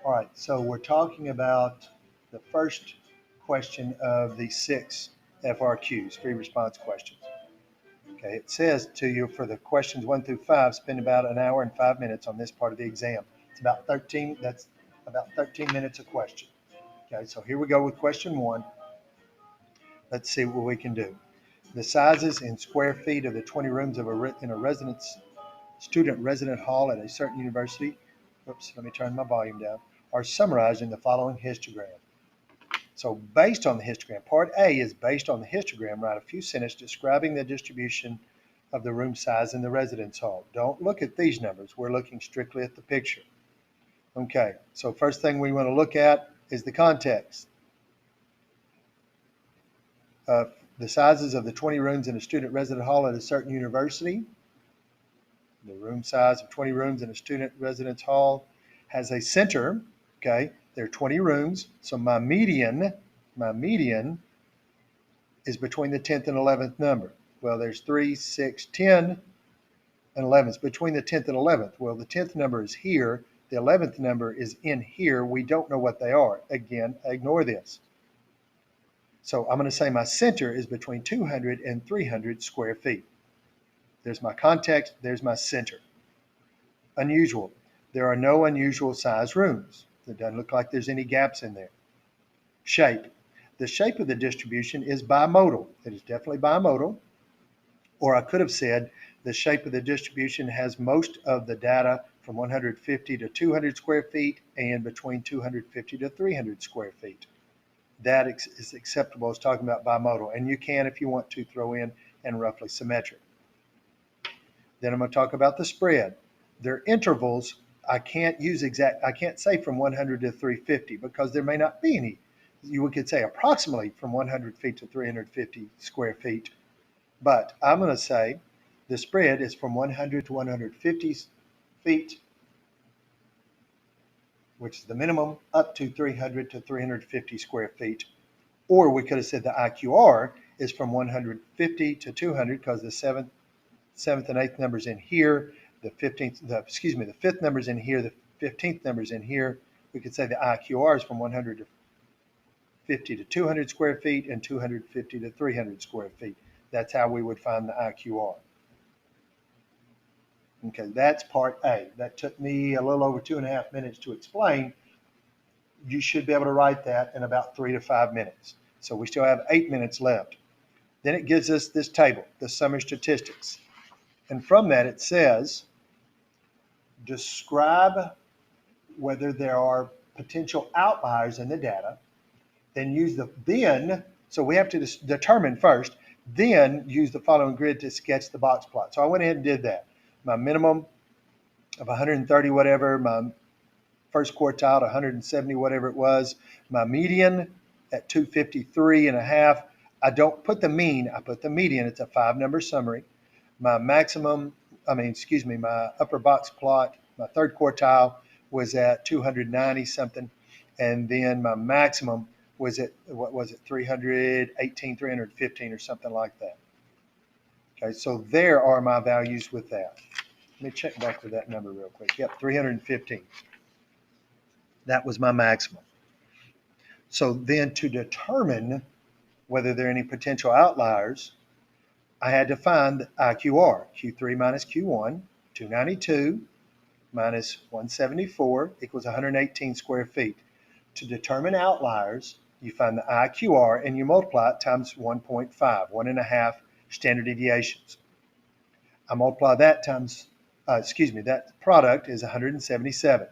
All right, so we're talking about the first question of the 6 FRQs, free response questions. Okay, it says to you for the questions 1 through 5, spend about an hour and 5 minutes on this part of the exam. It's about 13, that's about 13 minutes a question. Okay, so here we go with question 1. Let's see what we can do. The sizes in square feet of the 20 rooms of in a student resident hall at a certain university, oops, let me turn my volume down, are summarized in the following histogram. So based on the histogram, part A is based on the histogram, write a few sentences describing the distribution of the room size in the residence hall. Don't look at these numbers. We're looking strictly at the picture. Okay, so first thing we want to look at is the context. The sizes of the 20 rooms in a student resident hall at a certain university. The room size of 20 rooms in a student residence hall has a center. Okay, there are 20 rooms, so my median is between the 10th and 11th number. Well, there's 3, 6, 10, and 11. It's between the 10th and 11th. Well, the 10th number is here. The 11th number is in here. We don't know what they are. Again, ignore this. So I'm going to say my center is between 200 and 300 square feet. There's my context. There's my center. Unusual. There are no unusual size rooms. It doesn't look like there's any gaps in there. Shape. The shape of the distribution is bimodal. It is definitely bimodal. Or I could have said the shape of the distribution has most of the data from 150 to 200 square feet and between 250 to 300 square feet. That is acceptable as talking about bimodal. And you can, if you want to, throw in and roughly symmetric. Then I'm going to talk about the spread. Their intervals, I can't say from 100 to 350 because there may not be any. You could say approximately from 100 feet to 350 square feet. But I'm going to say the spread is from 100 to 150 feet, which is the minimum, up to 300 to 350 square feet. Or we could have said the IQR is from 150 to 200 because the seventh and eighth numbers in here, the fifth numbers in here, the 15th numbers in here. We could say the IQR is from 150 to 200 square feet and 250 to 300 square feet. That's how we would find the IQR. Okay, that's part A. That took me a little over 2.5 minutes to explain. You should be able to write that in about 3 to 5 minutes. So we still have 8 minutes left. Then it gives us this table, the summary statistics. And from that it says, describe whether there are potential outliers in the data, so we have to determine first, then use the following grid to sketch the box plot. So I went ahead and did that. My minimum of 130 whatever, my first quartile to 170 whatever it was, my median at 253 and a half. I don't put the mean, I put the median. It's a 5-number summary. My my upper box plot, my third quartile was at 290 something, and then my maximum was at, 318, 315 or something like that. Okay, so there are my values with that. Let me check back to that number real quick. Yep, 315. That was my maximum. So then to determine whether there are any potential outliers, I had to find IQR, Q3 minus Q1, 292 minus 174 equals 118 square feet. To determine outliers, you find the IQR and you multiply it times 1.5, 1.5 standard deviations. I multiply that times, that product is 177.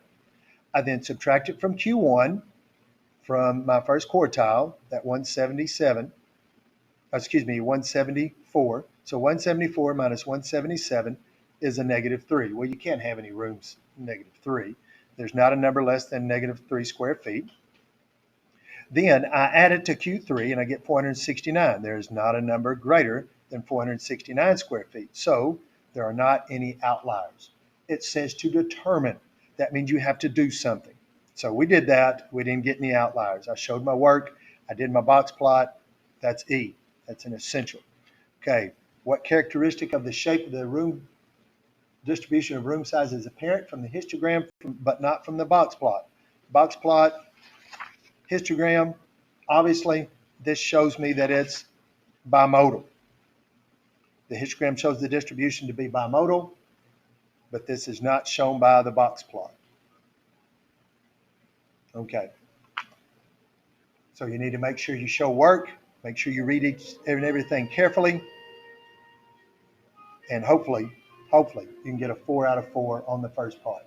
I then subtract it from Q1, from my first quartile, that 174. So 174 minus 177 is a -3. Well, you can't have any rooms -3. There's not a number less than -3 square feet. Then I add it to Q3 and I get 469. There is not a number greater than 469 square feet. So there are not any outliers. It says to determine. That means you have to do something. So we did that. We didn't get any outliers. I showed my work. I did my box plot. That's E. That's an essential. Okay. What characteristic of the shape of the room distribution of room size is apparent from the histogram, but not from the box plot? Box plot, histogram. Obviously, this shows me that it's bimodal. The histogram shows the distribution to be bimodal, but this is not shown by the box plot. Okay. So you need to make sure you show work, make sure you read each and everything carefully, and hopefully you can get a 4 out of 4 on the first part.